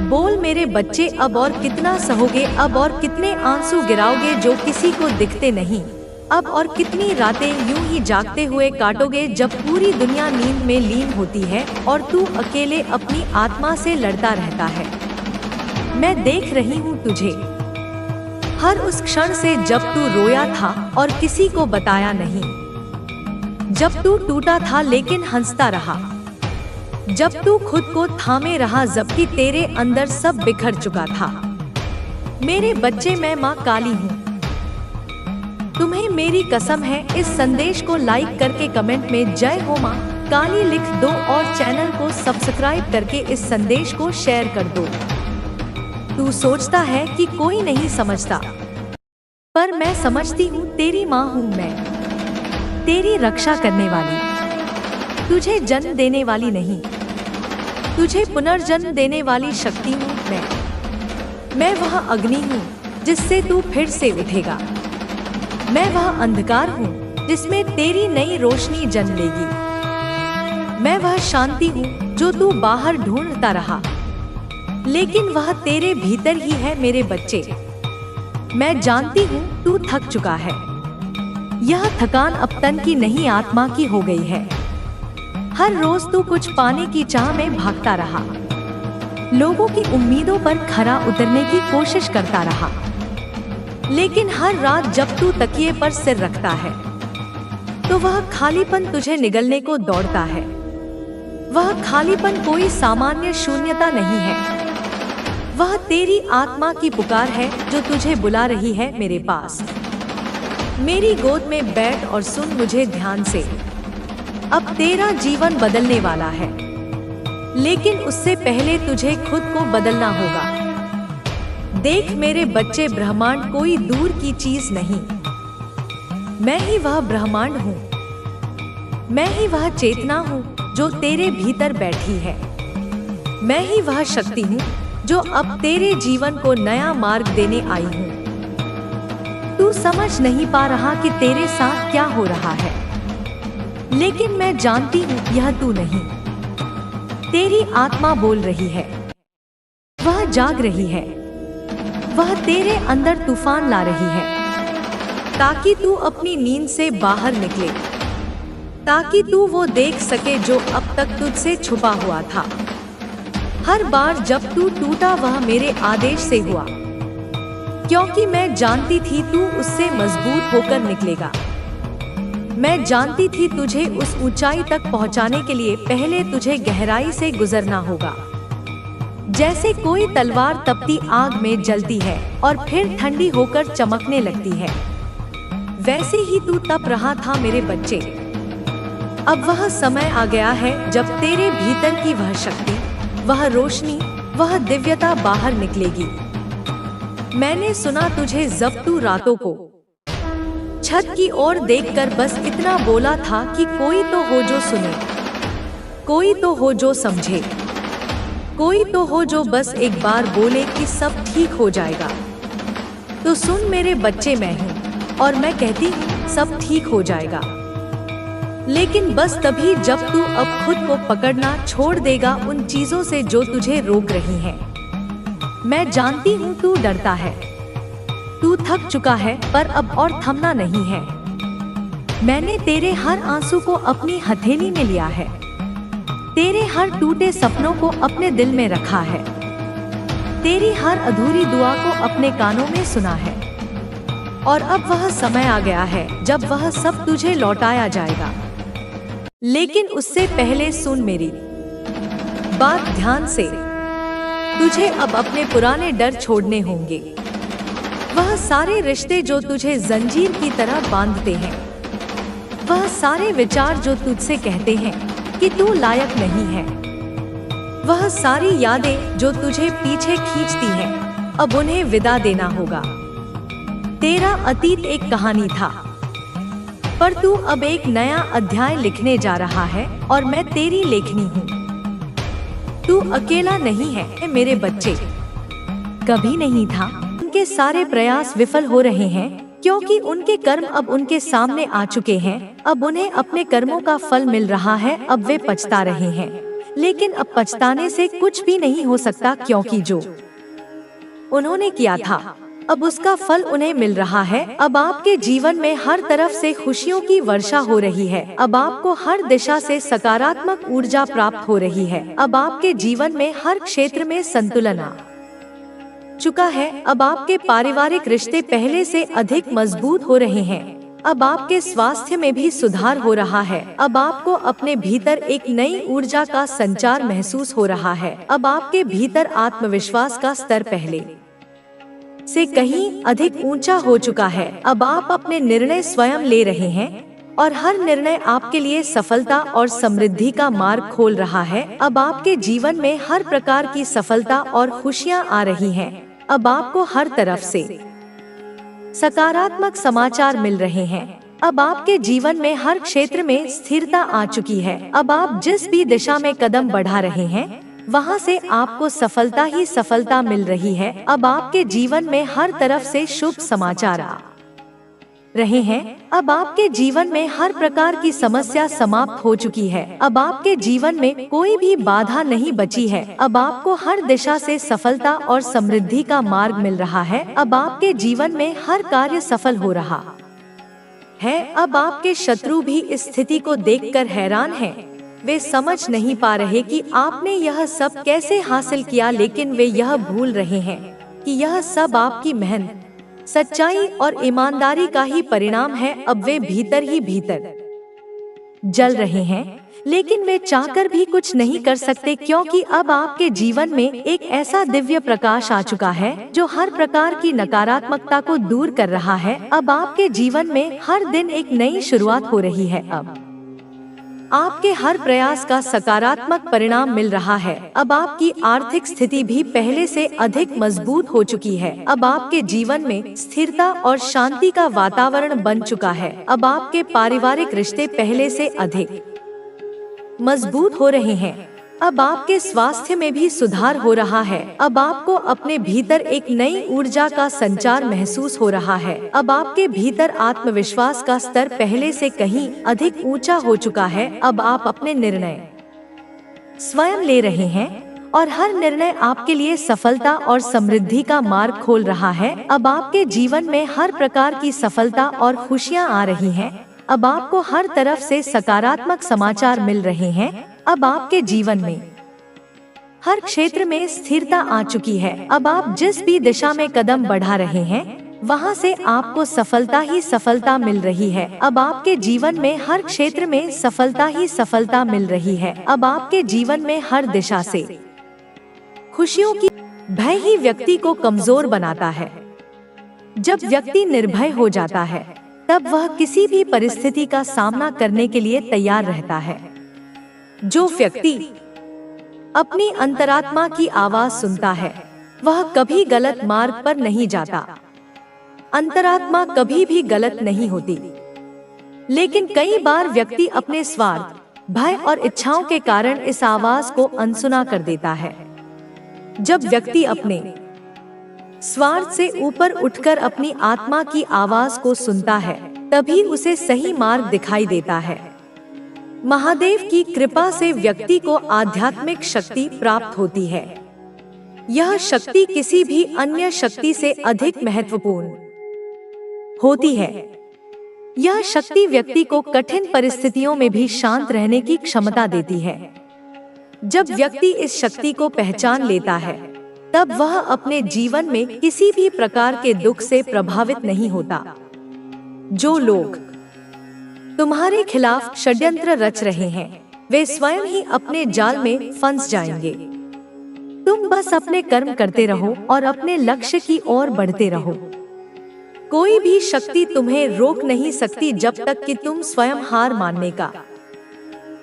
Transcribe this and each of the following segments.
बोल मेरे बच्चे, अब और कितना सहोगे, अब और कितने आंसू गिराओगे जो किसी को दिखते नहीं, अब और कितनी रातें यूं ही जागते हुए काटोगे जब पूरी दुनिया नींद में लीन होती है और तू अकेले अपनी आत्मा से लड़ता रहता है। मैं देख रही हूँ तुझे हर उस क्षण से जब तू रोया था और किसी को बताया नहीं, जब तू टूटा था लेकिन हंसता रहा, जब तू खुद को थामे रहा जबकि तेरे अंदर सब बिखर चुका था। मेरे बच्चे, मैं माँ काली हूँ। तुम्हें मेरी कसम है, इस संदेश को लाइक करके कमेंट में जय हो माँ काली लिख दो और चैनल को सब्सक्राइब करके इस संदेश को शेयर कर दो। तू सोचता है कि कोई नहीं समझता, पर मैं समझती हूँ। तेरी माँ हूँ मैं, तेरी रक्षा करने वाली, तुझे जन्म देने वाली नहीं, तुझे पुनर्जन्म देने वाली शक्ति हूँ मैं वह अग्नि हूँ जिससे तू फिर से उठेगा, मैं वह अंधकार हूँ जिसमें तेरी नई रोशनी जन्म लेगी, मैं वह शांति हूँ जो तू बाहर ढूंढता रहा लेकिन वह तेरे भीतर ही है। मेरे बच्चे, मैं जानती हूँ तू थक चुका है, यह थकान अब तन की नहीं आत्मा की हो गई है। हर रोज तू कुछ पाने की चाह में भागता रहा, लोगों की उम्मीदों पर खरा उतरने की कोशिश करता रहा, लेकिन हर रात जब तू तकिए पर सिर रखता है तो वह खालीपन तुझे निगलने को दौड़ता है। वह खालीपन कोई सामान्य शून्यता नहीं है, वह तेरी आत्मा की पुकार है जो तुझे बुला रही है मेरे पास। मेरी गोद में बैठ और सुन मुझे ध्यान से। अब तेरा जीवन बदलने वाला है, लेकिन उससे पहले तुझे खुद को बदलना होगा। देख मेरे बच्चे, ब्रह्मांड कोई दूर की चीज नहीं, मैं ही वह ब्रह्मांड हूँ, मैं ही वह चेतना हूँ जो तेरे भीतर बैठी है, मैं ही वह शक्ति हूँ जो अब तेरे जीवन को नया मार्ग देने आई हूँ। तू समझ नहीं पा रहा कि तेरे साथ क्या हो रहा है, लेकिन मैं जानती हूँ यह तू नहीं। तेरी आत्मा बोल रही है, वह जाग रही है, वह तेरे अंदर तूफान ला रही है ताकि तू अपनी नींद से बाहर निकले, ताकि तू वो देख सके जो अब तक तुझसे छुपा हुआ था। हर बार जब तू टूटा वह मेरे आदेश से हुआ, क्योंकि मैं जानती थी तू उससे मजबूत होकर निकलेगा। मैं जानती थी तुझे उस ऊंचाई तक पहुंचाने के लिए पहले तुझे गहराई से गुजरना होगा। जैसे कोई तलवार तपती आग में जलती है और फिर ठंडी होकर चमकने लगती है, वैसे ही तू तप रहा था मेरे बच्चे। अब वह समय आ गया है जब तेरे भीतर की वह शक्ति, वह रोशनी, वह दिव्यता बाहर निकलेगी। मैंने सुना तुझे जब तू रातों को छत की ओर देखकर बस इतना बोला था कि कोई तो हो जो सुने, कोई तो हो जो समझे, कोई तो हो जो बस एक बार बोले कि सब ठीक हो जाएगा। तो सुन मेरे बच्चे, मैं हूँ और मैं कहती हूँ सब ठीक हो जाएगा, लेकिन बस तभी जब तू अब खुद को पकड़ना छोड़ देगा उन चीजों से जो तुझे रोक रही हैं। मैं जानती हूँ तू डरता है, तू थक चुका है, पर अब और थमना नहीं है। मैंने तेरे हर आंसू को अपनी हथेली में लिया है, तेरे हर टूटे सपनों को अपने दिल में रखा है, तेरी हर अधूरी दुआ को अपने कानों में सुना है। और अब वह समय आ गया है जब वह सब तुझे लौटाया जाएगा। लेकिन उससे पहले सुन मेरी बात ध्यान से। तुझे अब अपने पुराने डर छोड़ने होंगे, वह सारे रिश्ते जो तुझे जंजीर की तरह बांधते हैं, वह सारे विचार जो तुझसे कहते हैं कि तू लायक नहीं है, वह सारी यादें जो तुझे पीछे खींचती हैं, अब उन्हें विदा देना होगा। तेरा अतीत एक कहानी था, पर तू अब एक नया अध्याय लिखने जा रहा है और मैं तेरी लेखनी हूँ। तू अकेला नहीं है मेरे बच्चे, कभी नहीं था। उनके सारे प्रयास विफल हो रहे हैं क्योंकि उनके कर्म अब उनके सामने आ चुके हैं। अब उन्हें अपने कर्मों का फल मिल रहा है, अब वे पछता रहे हैं। लेकिन अब पछताने से कुछ भी नहीं हो सकता, क्योंकि जो उन्होंने किया था अब उसका फल उन्हें मिल रहा है। अब आपके जीवन में हर तरफ से खुशियों की वर्षा हो रही है। अब आपको हर दिशा से सकारात्मक ऊर्जा प्राप्त हो रही है। अब आपके जीवन में हर क्षेत्र में संतुलन आ चुका है। अब आपके पारिवारिक रिश्ते पहले से अधिक मजबूत हो रहे हैं। अब आपके स्वास्थ्य में भी सुधार हो रहा है। अब आपको अपने भीतर एक नई ऊर्जा का संचार महसूस हो रहा है। अब आपके भीतर आत्मविश्वास का स्तर पहले से कहीं अधिक ऊंचा हो चुका है। अब आप अपने निर्णय स्वयं ले रहे हैं और हर निर्णय आपके लिए सफलता और समृद्धि का मार्ग खोल रहा है। अब आपके जीवन में हर प्रकार की सफलता और खुशियां आ रही हैं। अब आपको हर तरफ से सकारात्मक समाचार मिल रहे हैं। अब आपके जीवन में हर क्षेत्र में स्थिरता आ चुकी है। अब आप जिस भी दिशा में कदम बढ़ा रहे हैं वहां से आपको सफलता ही सफलता मिल रही है। अब आपके जीवन में हर तरफ से शुभ समाचार आ रहे हैं। अब आपके जीवन में हर प्रकार की समस्या समाप्त हो चुकी है। अब आपके जीवन में कोई भी बाधा नहीं बची है। अब आपको हर दिशा से सफलता और समृद्धि का मार्ग मिल रहा है। अब आपके जीवन में हर कार्य सफल हो रहा है। अब आपके शत्रु भी इस स्थिति को देखकर हैरान हैं। वे समझ नहीं पा रहे कि आपने यह सब कैसे हासिल किया, लेकिन वे यह भूल रहे हैं कि यह सब आपकी मेहनत, सच्चाई और ईमानदारी का ही परिणाम है। अब वे भीतर ही भीतर जल रहे हैं, लेकिन वे चाहकर भी कुछ नहीं कर सकते, क्योंकि अब आपके जीवन में एक ऐसा दिव्य प्रकाश आ चुका है जो हर प्रकार की नकारात्मकता को दूर कर रहा है। अब आपके जीवन में हर दिन एक नई शुरुआत हो रही है। अब आपके हर प्रयास का सकारात्मक परिणाम मिल रहा है। अब आपकी आर्थिक स्थिति भी पहले से अधिक मजबूत हो चुकी है। अब आपके जीवन में स्थिरता और शांति का वातावरण बन चुका है। अब आपके पारिवारिक रिश्ते पहले से अधिक मजबूत हो रहे हैं। अब आपके स्वास्थ्य में भी सुधार हो रहा है। अब आपको अपने भीतर एक नई ऊर्जा का संचार महसूस हो रहा है। अब आपके भीतर आत्मविश्वास का स्तर पहले से कहीं अधिक ऊंचा हो चुका है। अब आप अपने निर्णय स्वयं ले रहे हैं और हर निर्णय आपके लिए सफलता और समृद्धि का मार्ग खोल रहा है। अब आपके जीवन में हर प्रकार की सफलता और खुशियां आ रही हैं। अब आपको हर तरफ से सकारात्मक समाचार मिल रहे हैं। अब आपके जीवन में हर क्षेत्र में स्थिरता आ चुकी है। अब आप जिस भी दिशा में कदम बढ़ा रहे हैं वहां से आपको सफलता ही सफलता मिल रही है। अब आपके जीवन में हर क्षेत्र में सफलता ही सफलता मिल रही है। अब आपके जीवन में हर दिशा से खुशियों की भय ही व्यक्ति को कमजोर बनाता है। जब व्यक्ति निर्भय हो जाता है तब वह किसी भी परिस्थिति का सामना करने के लिए तैयार रहता है। जो व्यक्ति अपनी अंतरात्मा की आवाज सुनता है वह कभी गलत मार्ग पर नहीं जाता। अंतरात्मा कभी भी गलत नहीं होती, लेकिन कई बार व्यक्ति अपने स्वार्थ, भय और इच्छाओं के कारण इस आवाज को अनसुना कर देता है। जब व्यक्ति अपने स्वार्थ से ऊपर उठकर अपनी आत्मा की आवाज को सुनता है तभी उसे सही मार्ग दिखाई देता है। महादेव की कृपा से व्यक्ति को आध्यात्मिक शक्ति प्राप्त होती है। यह शक्ति किसी भी अन्य शक्ति से अधिक महत्वपूर्ण होती है। यह शक्ति व्यक्ति को कठिन परिस्थितियों में भी शांत रहने की क्षमता देती है। जब व्यक्ति इस शक्ति को पहचान लेता है तब वह अपने जीवन में किसी भी प्रकार के दुख से प्रभावित नहीं होता। जो लोग तुम्हारे खिलाफ षड्यंत्र रच रहे हैं वे स्वयं ही अपने जाल में फंस जाएंगे। तुम बस अपने कर्म करते रहो और अपने लक्ष्य की ओर बढ़ते रहो। कोई भी शक्ति तुम्हें रोक नहीं सकती जब तक कि तुम स्वयं हार मानने का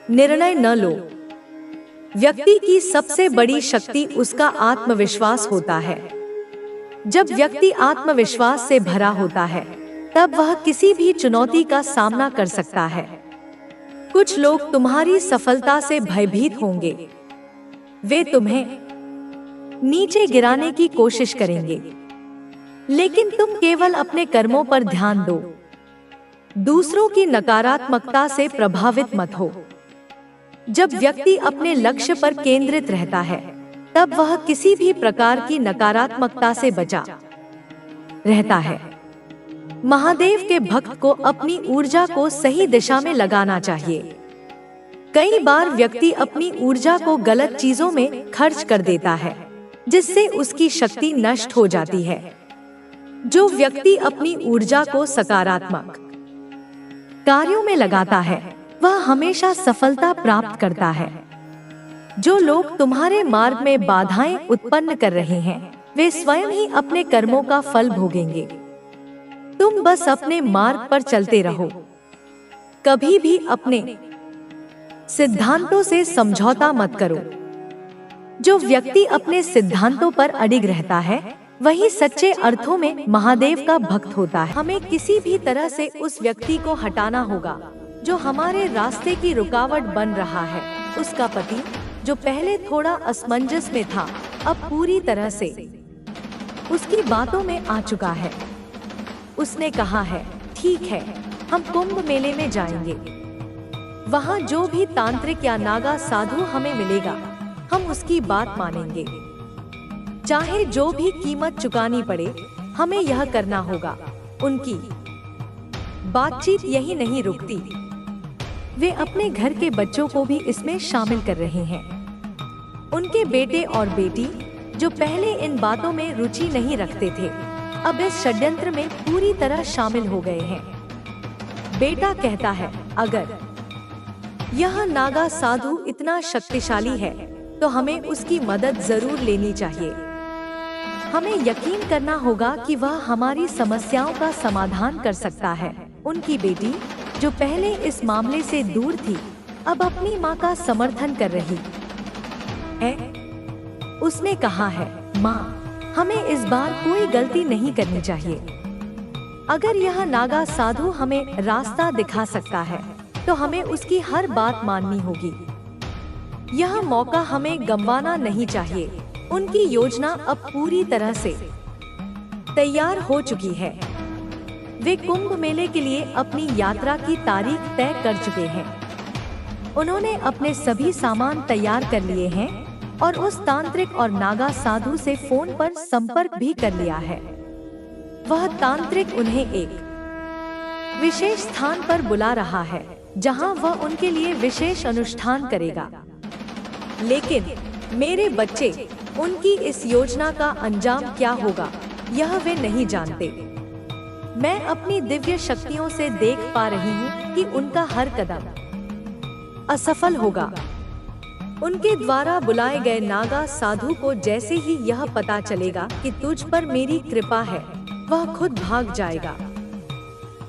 निर्णय न लो। व्यक्ति की सबसे बड़ी शक्ति उसका आत्मविश्वास होता है। जब व्यक्ति आत्मविश्वास से भरा होता है तब वह किसी भी चुनौती का सामना कर सकता है। कुछ लोग तुम्हारी सफलता से भयभीत होंगे। वे तुम्हें नीचे गिराने की कोशिश करेंगे, लेकिन तुम केवल अपने कर्मों पर ध्यान दो। दूसरों की नकारात्मकता से प्रभावित मत हो। जब व्यक्ति अपने लक्ष्य पर केंद्रित रहता है, तब वह किसी भी प्रकार की नकारात्मकता से बचा रहता है। महादेव के भक्त को अपनी ऊर्जा को सही दिशा में लगाना चाहिए। कई बार व्यक्ति अपनी ऊर्जा को गलत चीजों में खर्च कर देता है, जिससे उसकी शक्ति नष्ट हो जाती है। जो व्यक्ति अपनी ऊर्जा को सकारात्मक कार्यों में लगाता है, वह हमेशा सफलता प्राप्त करता है। जो लोग तुम्हारे मार्ग में बाधाएं उत्पन्न कर रहे हैं, वे स्वयं ही अपने कर्मों का फल भोगेंगे। तुम बस अपने मार्ग पर चलते रहो। कभी भी अपने सिद्धांतों से समझौता मत करो। जो व्यक्ति अपने सिद्धांतों पर अडिग रहता है, वही सच्चे अर्थों में महादेव का भक्त होता है। हमें किसी भी तरह से उस व्यक्ति को हटाना होगा जो हमारे रास्ते की रुकावट बन रहा है। उसका पति, जो पहले थोड़ा असमंजस में था, अब पूरी तरह से उसकी बातों में आ चुका है। उसने कहा है, ठीक है, हम कुंभ मेले में जाएंगे। वहाँ जो भी तांत्रिक या नागा साधु हमें मिलेगा, हम उसकी बात मानेंगे। चाहे जो भी कीमत चुकानी पड़े, हमें यह करना होगा। उनकी बातचीत यही नहीं रुकती। वे अपने घर के बच्चों को भी इसमें शामिल कर रहे हैं। उनके बेटे और बेटी, जो पहले इन बातों में रुचि नहीं रखते थे, अब इस षड्यंत्र में पूरी तरह शामिल हो गए हैं। बेटा कहता है, अगर यह नागा साधु इतना शक्तिशाली है, तो हमें उसकी मदद जरूर लेनी चाहिए। हमें यकीन करना होगा कि वह हमारी समस्याओं का समाधान कर सकता है। उनकी बेटी, जो पहले इस मामले से दूर थी, अब अपनी मां का समर्थन कर रही है। उसने कहा है, मां, हमें इस बार कोई गलती नहीं करनी चाहिए। अगर यह नागा साधु हमें रास्ता दिखा सकता है, तो हमें उसकी हर बात माननी होगी। यह मौका हमें गंवाना नहीं चाहिए। उनकी योजना अब पूरी तरह से तैयार हो चुकी है। वे कुंभ मेले के लिए अपनी यात्रा की तारीख तय कर चुके हैं। उन्होंने अपने सभी सामान तैयार कर लिए हैं और उस तांत्रिक और नागा साधु से फोन पर संपर्क भी कर लिया है। वह तांत्रिक उन्हें एक विशेष स्थान पर बुला रहा है, जहां वह उनके लिए विशेष अनुष्ठान करेगा। लेकिन मेरे बच्चे, उनकी इस योजना का अंजाम क्या होगा, यह वे नहीं जानते। मैं अपनी दिव्य शक्तियों से देख पा रही हूँ कि उनका हर कदम असफल होगा। उनके द्वारा बुलाए गए नागा साधु को जैसे ही यह पता चलेगा कि तुझ पर मेरी कृपा है, वह खुद भाग जाएगा।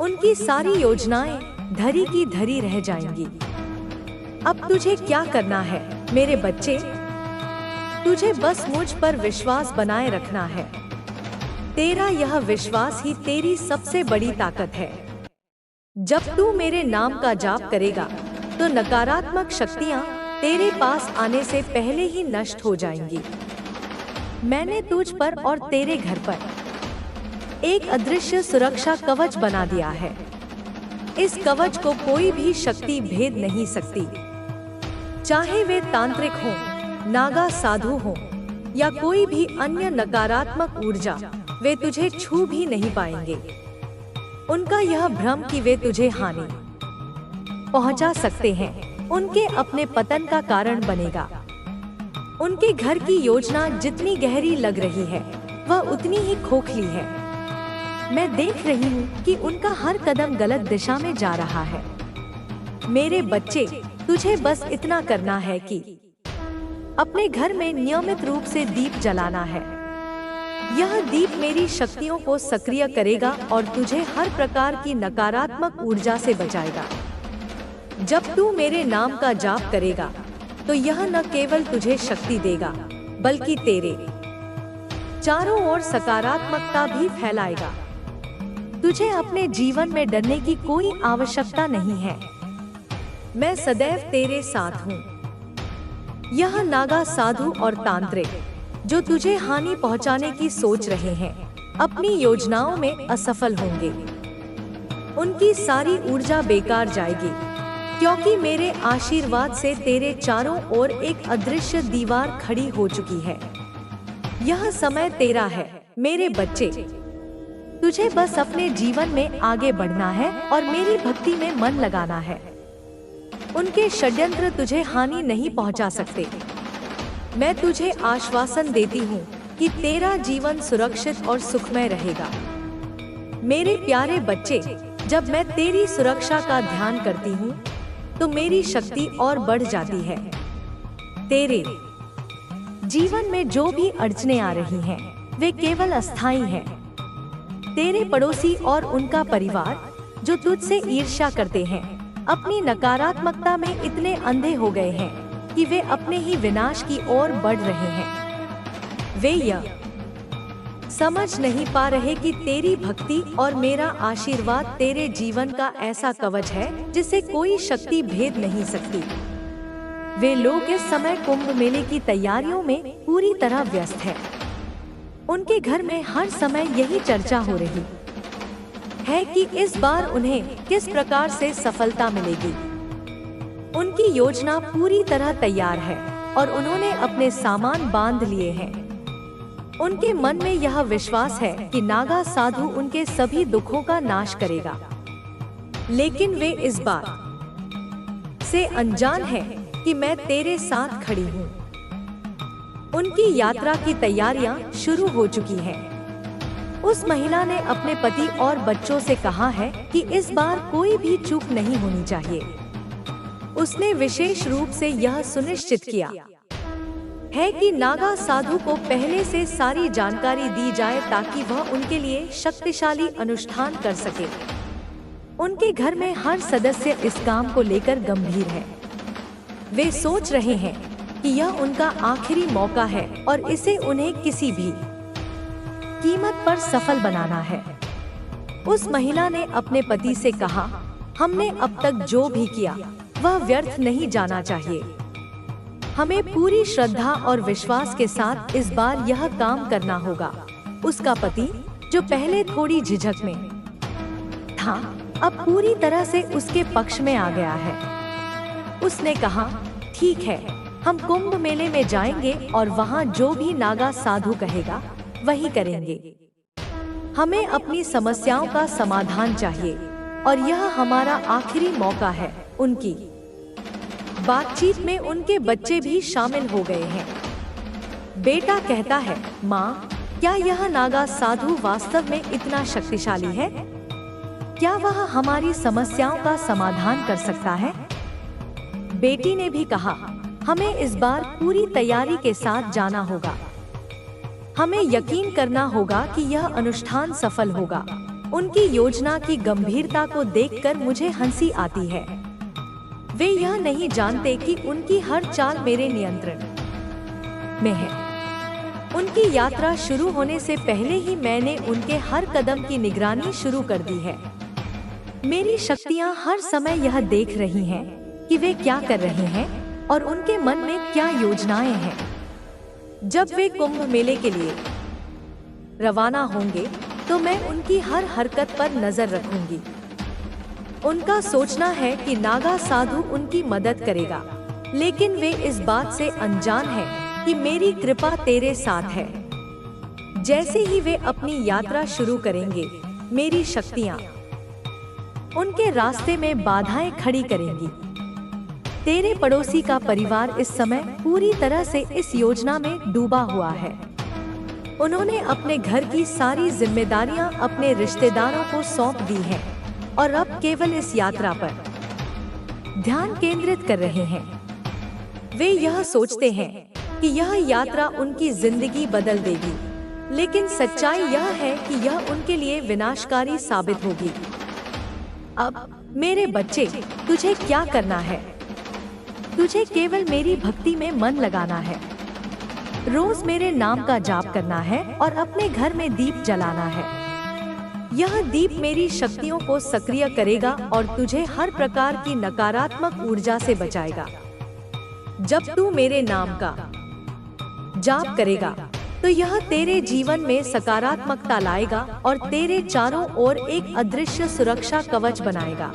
उनकी सारी योजनाएं धरी की धरी रह जाएंगी। अब तुझे क्या करना है मेरे बच्चे? तुझे बस मुझ पर विश्वास बनाए रखना है। तेरा यह विश्वास ही तेरी सबसे बड़ी ताकत है। जब तू मेरे नाम का जाप करेगा, तो नकारात्मक शक्तियां तेरे पास आने से पहले ही नष्ट हो जाएंगी। मैंने तुझ पर और तेरे घर पर एक अदृश्य सुरक्षा कवच बना दिया है। इस कवच को कोई भी शक्ति भेद नहीं सकती। चाहे वे तांत्रिक हों, नागा साधु हों या कोई भी अन्य नकारात्मक ऊर्जा, वे तुझे छू भी नहीं पाएंगे। उनका यह भ्रम कि वे तुझे हानि पहुंचा सकते हैं, उनके अपने पतन का कारण बनेगा। उनके घर की योजना जितनी गहरी लग रही है, वह उतनी ही खोखली है। मैं देख रही हूँ कि उनका हर कदम गलत दिशा में जा रहा है। मेरे बच्चे, तुझे बस इतना करना है कि अपने घर में नियमित रूप से दीप जलाना है। यह दीप मेरी शक्तियों को सक्रिय करेगा और तुझे हर प्रकार की नकारात्मक ऊर्जा से बचाएगा। जब तू मेरे नाम का जाप करेगा, तो यह न केवल तुझे शक्ति देगा, बल्कि तेरे चारों ओर सकारात्मकता भी फैलाएगा। तुझे अपने जीवन में डरने की कोई आवश्यकता नहीं है। मैं सदैव तेरे साथ हूँ। यह नागा साधु और तांत्रिक, जो तुझे हानि पहुंचाने की सोच रहे हैं, अपनी योजनाओं में असफल होंगे। उनकी सारी ऊर्जा बेकार जाएगी, क्योंकि मेरे आशीर्वाद से तेरे चारों ओर एक अदृश्य दीवार खड़ी हो चुकी है। यह समय तेरा है मेरे बच्चे। तुझे बस अपने जीवन में आगे बढ़ना है और मेरी भक्ति में मन लगाना है। उनके षड्यंत्र तुझे हानि नहीं पहुंचा सकते। मैं तुझे आश्वासन देती हूँ कि तेरा जीवन सुरक्षित और सुखमय रहेगा। मेरे प्यारे बच्चे, जब मैं तेरी सुरक्षा का ध्यान करती हूँ तो मेरी शक्ति और बढ़ जाती है। तेरे जीवन में जो भी अड़चनें आ रही हैं, वे केवल अस्थायी हैं। तेरे पड़ोसी और उनका परिवार जो तुझसे ईर्ष्या करते हैं, अपनी नकारात्मकता में इतने अंधे हो गए हैं कि वे अपने ही विनाश की ओर बढ़ रहे हैं। वे यह समझ नहीं पा रहे कि तेरी भक्ति और मेरा आशीर्वाद तेरे जीवन का ऐसा कवच है जिसे कोई शक्ति भेद नहीं सकती। वे लोग इस समय कुंभ मेले की तैयारियों में पूरी तरह व्यस्त हैं। उनके घर में हर समय यही चर्चा हो रही है कि इस बार उन्हें किस प्रकार से सफलता मिलेगी। उनकी योजना पूरी तरह तैयार है और उन्होंने अपने सामान बांध लिए हैं। उनके मन में यह विश्वास है कि नागा साधु उनके सभी दुखों का नाश करेगा, लेकिन वे इस बात से अनजान हैं कि मैं तेरे साथ खड़ी हूँ। उनकी यात्रा की तैयारियां शुरू हो चुकी हैं। उस महिला ने अपने पति और बच्चों से कहा है कि इस बार कोई भी चूक नहीं होनी चाहिए। उसने विशेष रूप से यह सुनिश्चित किया है कि नागा साधु को पहले से सारी जानकारी दी जाए ताकि वह उनके लिए शक्तिशाली अनुष्ठान कर सके। उनके घर में हर सदस्य इस काम को लेकर गंभीर है। वे सोच रहे हैं कि यह उनका आखिरी मौका है और इसे उन्हें किसी भी कीमत पर सफल बनाना है। उस महिला ने अपने पति से कहा, हमने अब तक जो भी किया वह व्यर्थ नहीं जाना चाहिए। हमें पूरी श्रद्धा और विश्वास के साथ इस बार यह काम करना होगा। उसका पति, जो पहले थोड़ी झिझक में था, अब पूरी तरह से उसके पक्ष में आ गया है। उसने कहा, ठीक है, हम कुंभ मेले में जाएंगे और वहाँ जो भी नागा साधु कहेगा वही करेंगे। हमें अपनी समस्याओं का समाधान चाहिए और यह हमारा आखिरी मौका है। उनकी बातचीत में उनके बच्चे भी शामिल हो गए हैं। बेटा कहता है, माँ, क्या यह नागा साधु वास्तव में इतना शक्तिशाली है? क्या वह हमारी समस्याओं का समाधान कर सकता है? बेटी ने भी कहा, हमें इस बार पूरी तैयारी के साथ जाना होगा। हमें यकीन करना होगा कि यह अनुष्ठान सफल होगा। उनकी योजना की गंभीरता को देखकर मुझे हंसी आती है। वे यह नहीं जानते कि उनकी हर चाल मेरे नियंत्रण में है। उनकी यात्रा शुरू होने से पहले ही मैंने उनके हर कदम की निगरानी शुरू कर दी है। मेरी शक्तियाँ हर समय यह देख रही हैं कि वे क्या कर रहे हैं और उनके मन में क्या योजनाएं हैं। जब वे कुंभ मेले के लिए रवाना होंगे तो मैं उनकी हर हरकत पर नजर रखूंगी। उनका सोचना है कि नागा साधु उनकी मदद करेगा, लेकिन वे इस बात से अनजान हैं कि मेरी कृपा तेरे साथ है। जैसे ही वे अपनी यात्रा शुरू करेंगे, मेरी शक्तियाँ उनके रास्ते में बाधाएं खड़ी करेंगी। तेरे पड़ोसी का परिवार इस समय पूरी तरह से इस योजना में डूबा हुआ है। उन्होंने अपने घर की सारी जिम्मेदारियां अपने रिश्तेदारों को सौंप दी हैं और अब केवल इस यात्रा पर ध्यान केंद्रित कर रहे हैं। वे यह सोचते हैं कि यह यात्रा उनकी जिंदगी बदल देगी, लेकिन सच्चाई यह है कि यह उनके लिए विनाशकारी साबित होगी। अब मेरे बच्चे, तुझे क्या करना है? तुझे केवल मेरी भक्ति में मन लगाना है। रोज मेरे नाम का जाप करना है और अपने घर में दीप जलाना है। यह दीप मेरी शक्तियों को सक्रिय करेगा और तुझे हर प्रकार की नकारात्मक ऊर्जा से बचाएगा। जब तू मेरे नाम का जाप करेगा तो यह तेरे जीवन में सकारात्मकता लाएगा और तेरे चारों ओर एक अदृश्य सुरक्षा कवच बनाएगा।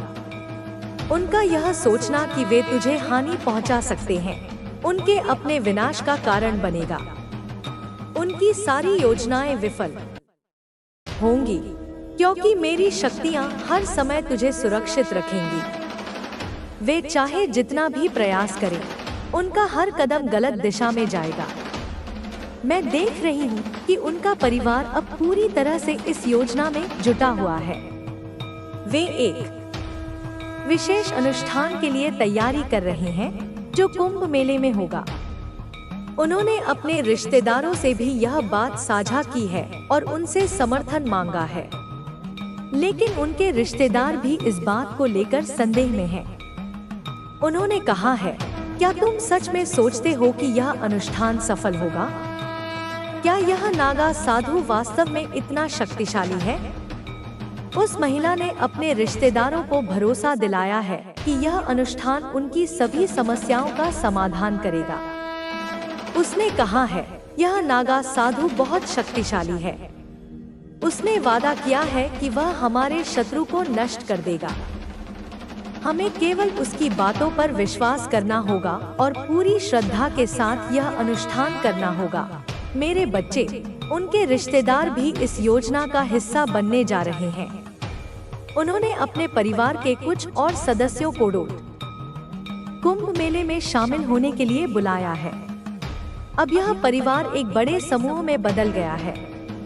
उनका यह सोचना कि वे तुझे हानि पहुंचा सकते हैं, उनके अपने विनाश का कारण बनेगा। उनकी सारी योजनाएं विफल होंगी, क्योंकि मेरी शक्तियां हर समय तुझे सुरक्षित रखेंगी। वे चाहे जितना भी प्रयास करें, उनका हर कदम गलत दिशा में जाएगा। मैं देख रही हूँ कि उनका परिवार अब पूरी तरह से इस योजना में जुटा हुआ है। वे एक विशेष अनुष्ठान के लिए तैयारी कर रहे हैं जो कुंभ मेले में होगा। उन्होंने अपने रिश्तेदारों से भी यह बात साझा की है और उनसे समर्थन मांगा है, लेकिन उनके रिश्तेदार भी इस बात को लेकर संदेह में हैं। उन्होंने कहा है, क्या तुम सच में सोचते हो कि यह अनुष्ठान सफल होगा? क्या यह नागा साधु वास्तव में इतना शक्तिशाली है? उस महिला ने अपने रिश्तेदारों को भरोसा दिलाया है कि यह अनुष्ठान उनकी सभी समस्याओं का समाधान करेगा। उसने कहा है, यह नागा साधु बहुत शक्तिशाली है। उसने वादा किया है कि वह हमारे शत्रु को नष्ट कर देगा। हमें केवल उसकी बातों पर विश्वास करना होगा और पूरी श्रद्धा के साथ यह अनुष्ठान करना होगा। मेरे बच्चे, उनके रिश्तेदार भी इस योजना का हिस्सा बनने जा रहे हैं। उन्होंने अपने परिवार के कुछ और सदस्यों को कुंभ मेले में शामिल होने के लिए बुलाया है। अब यह परिवार एक बड़े समूह में बदल गया है,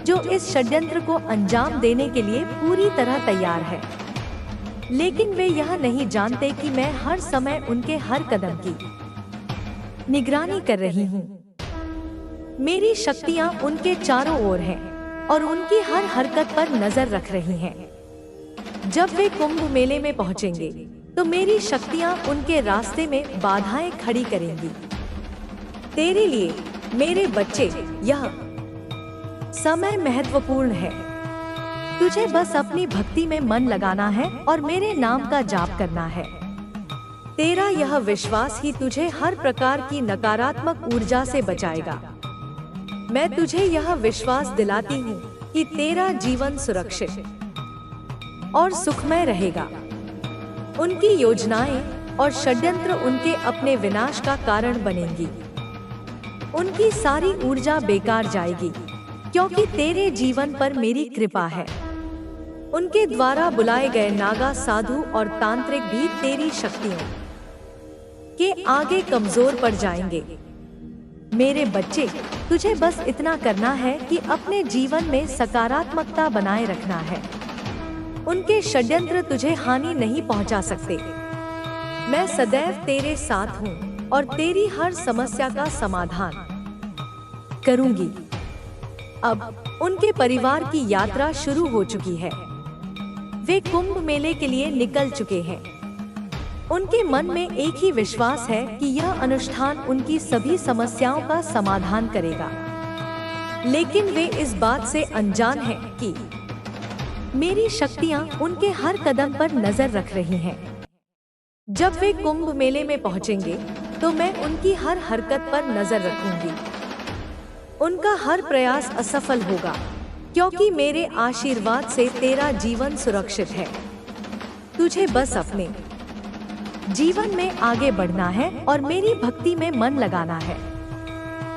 जो इस षड्यंत्र को अंजाम देने के लिए पूरी तरह तैयार है। लेकिन वे यह नहीं जानते कि मैं हर समय उनके हर कदम की निगरानी कर रही हूँ। मेरी शक्तियाँ उनके चारों ओर हैं और उनकी हर हरकत पर नजर रख रही हैं। जब वे कुंभ मेले में पहुँचेंगे, तो मेरी शक्तियाँ उनके रास्ते में बाधाएं खड़ी करेंगी। तेरे लिए मेरे बच्चे, यह समय महत्वपूर्ण है। तुझे बस अपनी भक्ति में मन लगाना है और मेरे नाम का जाप करना है। तेरा यह विश्वास ही तुझे हर प्रकार की नकारात्मक ऊर्जा से बचाएगा। मैं तुझे यह विश्वास दिलाती हूँ कि तेरा जीवन सुरक्षित और सुखमय रहेगा। उनकी योजनाएं और षड्यंत्र उनके अपने विनाश का कारण बनेंगी। उनकी सारी ऊर्जा बेकार जाएगी, क्योंकि तेरे जीवन पर मेरी कृपा है। उनके द्वारा बुलाए गए नागा साधु और तांत्रिक भी तेरी शक्तियों के आगे कमजोर पड़ जाएंगे। मेरे बच्चे, तुझे बस इतना करना है कि अपने जीवन में सकारात्मकता बनाए रखना है। उनके षड्यंत्र तुझे हानि नहीं पहुंचा सकते। मैं सदैव तेरे साथ हूँ और तेरी हर समस्या का समाधान करूंगी। अब उनके परिवार की यात्रा शुरू हो चुकी है। वे कुंभ मेले के लिए निकल चुके हैं। उनके मन में एक ही विश्वास है कि यह अनुष्ठान उनकी सभी समस्याओं का समाधान करेगा। लेकिन वे इस बात से अनजान हैं कि मेरी शक्तियां उनके हर कदम पर नजर रख रही हैं। जब वे कुंभ मेले में पहुंचेंगे, तो मैं उनकी हर हरकत पर नजर रखूंगी। उनका हर प्रयास असफल होगा, क्योंकि मेरे आशीर्वाद से तेरा जीवन सुरक्षित है। तुझे बस अपने जीवन में आगे बढ़ना है और मेरी भक्ति में मन लगाना है।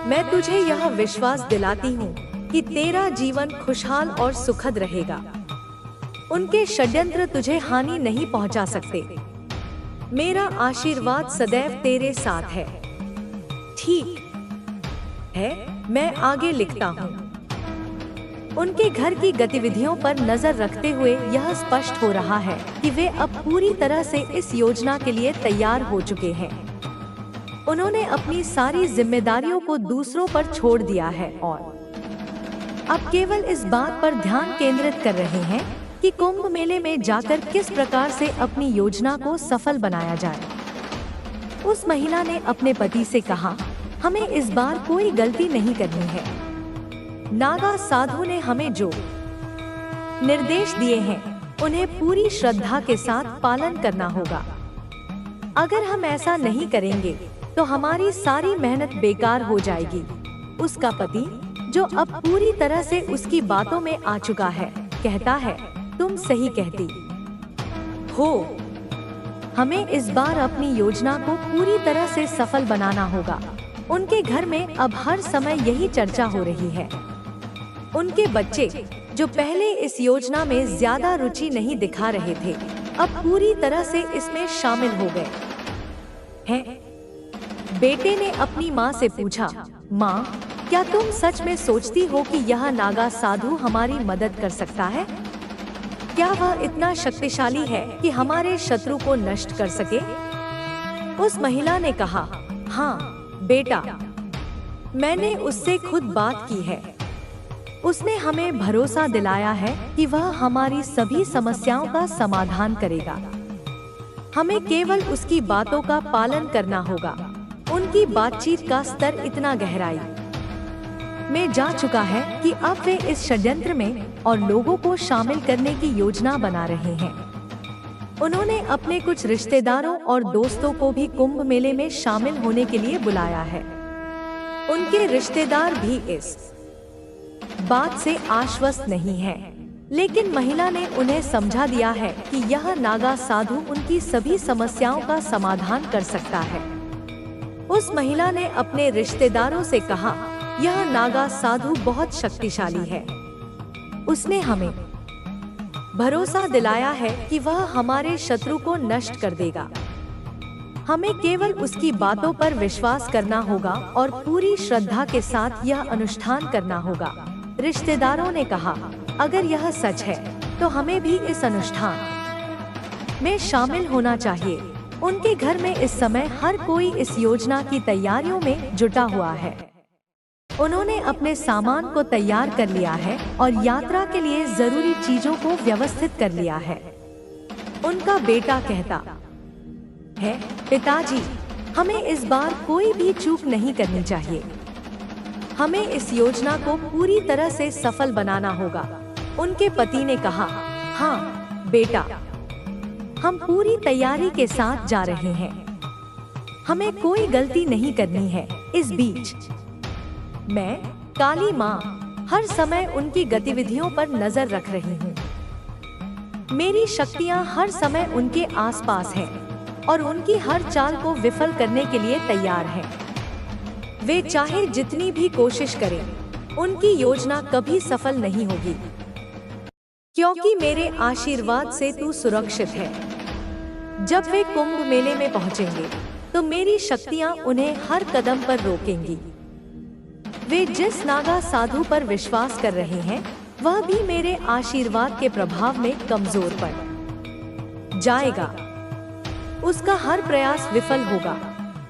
मैं तुझे यह विश्वास दिलाती हूँ कि तेरा जीवन खुशहाल और सुखद रहेगा। उनके षड्यंत्र तुझे हानि नहीं पहुँचा सकते। मेरा आशीर्वाद सदैव तेरे साथ है। ठीक है, मैं आगे लिखता हूँ। उनके घर की गतिविधियों पर नजर रखते हुए यह स्पष्ट हो रहा है कि वे अब पूरी तरह से इस योजना के लिए तैयार हो चुके हैं। उन्होंने अपनी सारी जिम्मेदारियों को दूसरों पर छोड़ दिया है और अब केवल इस बात पर ध्यान केंद्रित कर रहे हैं कि कुंभ मेले में जाकर किस प्रकार से अपनी योजना को सफल बनाया जाए। उस महिला ने अपने पति से कहा, हमें इस बार कोई गलती नहीं करनी है। नागा साधु ने हमें जो निर्देश दिए हैं, उन्हें पूरी श्रद्धा के साथ पालन करना होगा। अगर हम ऐसा नहीं करेंगे, तो हमारी सारी मेहनत बेकार हो जाएगी। उसका पति, जो अब पूरी तरह से उसकी बातों में आ चुका है, कहता है, तुम सही कहती हो। हमें इस बार अपनी योजना को पूरी तरह से सफल बनाना होगा। उनके घर में अब हर समय यही चर्चा हो रही है। उनके बच्चे, जो पहले इस योजना में ज्यादा रुचि नहीं दिखा रहे थे, अब पूरी तरह से इसमें शामिल हो गए हैं। बेटे ने अपनी माँ से पूछा, माँ, क्या तुम सच में सोचती हो कि यह नागा साधु हमारी मदद कर सकता है? क्या वह इतना शक्तिशाली है कि हमारे शत्रु को नष्ट कर सके? उस महिला ने कहा, हाँ बेटा, मैंने उससे खुद बात की है। उसने हमें भरोसा दिलाया है कि वह हमारी सभी समस्याओं का समाधान करेगा। हमें केवल उसकी बातों का पालन करना होगा। उनकी बातचीत का स्तर इतना गहराई में जा चुका है कि अब वे इस षड्यंत्र में और लोगों को शामिल करने की योजना बना रहे हैं। उन्होंने अपने कुछ रिश्तेदारों और दोस्तों को भी कुंभ मेले में शामिल होने के लिए बुलाया है। उनके रिश्तेदार भी इस बात से आश्वस्त नहीं हैं, लेकिन महिला ने उन्हें समझा दिया है कि यह नागा साधु उनकी सभी समस्याओं का समाधान कर सकता है। उस महिला ने अपने रिश्तेदारों से कहा, यह नागा साधु बहुत शक्तिशाली है। उसने हमें भरोसा दिलाया है कि वह हमारे शत्रु को नष्ट कर देगा। हमें केवल उसकी बातों पर विश्वास करना होगा और पूरी श्रद्धा के साथ यह अनुष्ठान करना होगा। रिश्तेदारों ने कहा, अगर यह सच है तो हमें भी इस अनुष्ठान में शामिल होना चाहिए। उनके घर में इस समय हर कोई इस योजना की तैयारियों में जुटा हुआ है। उन्होंने अपने सामान को तैयार कर लिया है और यात्रा के लिए जरूरी चीजों को व्यवस्थित कर लिया है। उनका बेटा कहता है, पिताजी, हमें इस बार कोई भी चूक नहीं करनी चाहिए। हमें इस योजना को पूरी तरह से सफल बनाना होगा। उनके पति ने कहा, हाँ बेटा, हम पूरी तैयारी के साथ जा रहे हैं। हमें कोई गलती नहीं करनी है। इस बीच मैं, काली माँ, हर समय उनकी गतिविधियों पर नजर रख रही हूँ। मेरी शक्तियाँ हर समय उनके आसपास हैं और उनकी हर चाल को विफल करने के लिए तैयार हैं। वे चाहे जितनी भी कोशिश करें, उनकी योजना कभी सफल नहीं होगी, क्योंकि मेरे आशीर्वाद से तू सुरक्षित है। जब वे कुंभ मेले में पहुंचेंगे, तो मेरी शक्तियां उन्हें हर कदम पर रोकेंगी। वे जिस नागा साधु पर विश्वास कर रहे हैं, वह भी मेरे आशीर्वाद के प्रभाव में कमजोर पड़ जाएगा। उसका हर प्रयास विफल होगा,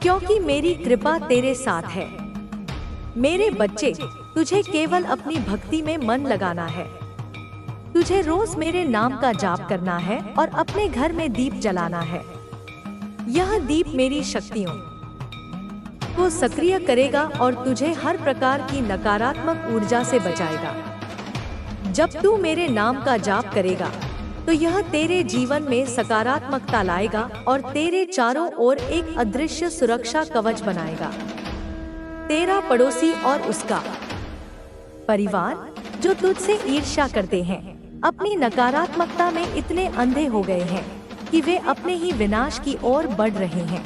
क्योंकि मेरी कृपा तेरे साथ है। मेरे बच्चे, तुझे केवल अपनी भक्ति में मन लगाना है। तुझे रोज मेरे नाम का जाप करना है और अपने घर में दीप जलाना है। यह दीप मेरी शक्तियों को सक्रिय करेगा और तुझे हर प्रकार की नकारात्मक ऊर्जा से बचाएगा। जब तू मेरे नाम का जाप करेगा, तो यह तेरे जीवन में सकारात्मकता लाएगा और तेरे चारों ओर एक अदृश्य सुरक्षा कवच बनाएगा। तेरा पड़ोसी और उसका परिवार, जो तुझसे ईर्ष्या करते हैं, अपनी नकारात्मकता में इतने अंधे हो गए हैं कि वे अपने ही विनाश की ओर बढ़ रहे हैं।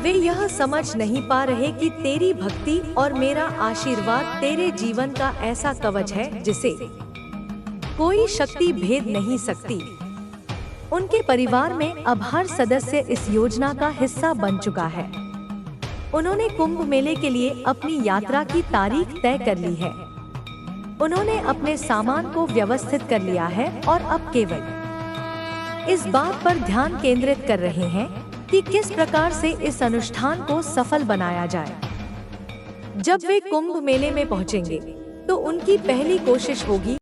वे यह समझ नहीं पा रहे कि तेरी भक्ति और मेरा आशीर्वाद तेरे जीवन का ऐसा कवच है जिसे कोई शक्ति भेद नहीं सकती। उनके परिवार में अब हर सदस्य इस योजना का हिस्सा बन चुका है। उन्होंने कुंभ मेले के लिए अपनी यात्रा की तारीख तय कर ली है। उन्होंने अपने सामान को व्यवस्थित कर लिया है और अब केवल इस बात पर ध्यान केंद्रित कर रहे हैं कि किस प्रकार से इस अनुष्ठान को सफल बनाया जाए। जब वे कुंभ मेले में पहुंचेंगे, तो उनकी पहली कोशिश होगी